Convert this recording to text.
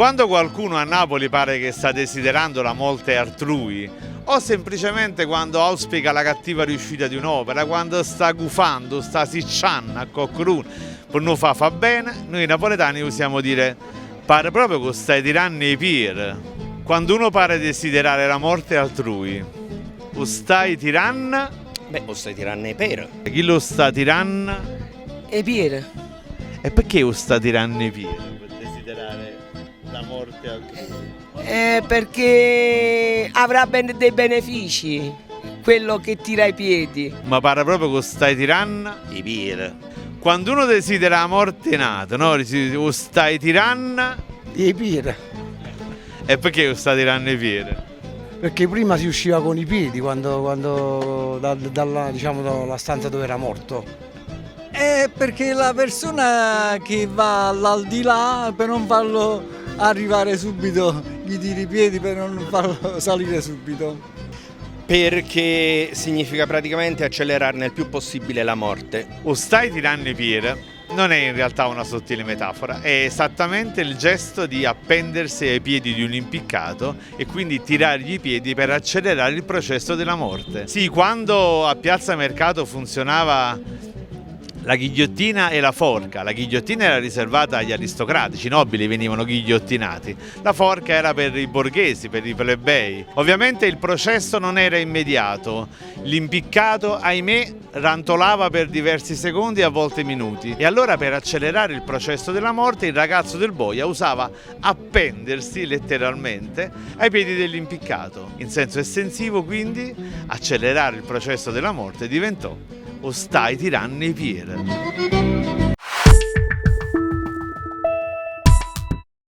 Quando qualcuno a Napoli pare che sta desiderando la morte altrui, o semplicemente quando auspica la cattiva riuscita di un'opera, quando sta gufando, sta sicciando a coccorun, per non fa bene, noi napoletani usiamo dire pare proprio che stai tirando i piedi. Quando uno pare desiderare la morte altrui, o stai tirando? Beh, o stai tirando i piedi. Chi lo sta tirando? E piede. E perché lo sta tirando i piedi per desiderare la morte altrui? Perché avrà dei benefici quello che tira i piedi. Ma pare proprio che stai tirando I piedi. quando uno desidera la morte nata, no? O stai tirando I piedi, e perché lo sta tirando i piedi? perché prima si usciva con i piedi dalla stanza dove era morto. È perché la persona che va all'aldilà, per non farlo arrivare subito, gli tiri i piedi per non farlo salire subito. Perché significa praticamente accelerarne il più possibile la morte. O stai tirando i piedi non è in realtà una sottile metafora, è esattamente il gesto di appendersi ai piedi di un impiccato e quindi tirargli i piedi per accelerare il processo della morte. Sì, quando a Piazza Mercato funzionava la ghigliottina e la forca. La ghigliottina era riservata agli aristocratici, i nobili venivano ghigliottinati. La forca era per i borghesi, per i plebei. Ovviamente il processo non era immediato. L'impiccato, ahimè, rantolava per diversi secondi e a volte minuti. E allora per accelerare il processo della morte il ragazzo del boia usava appendersi letteralmente ai piedi dell'impiccato. In senso estensivo quindi accelerare il processo della morte diventò o stai tirando i piedi.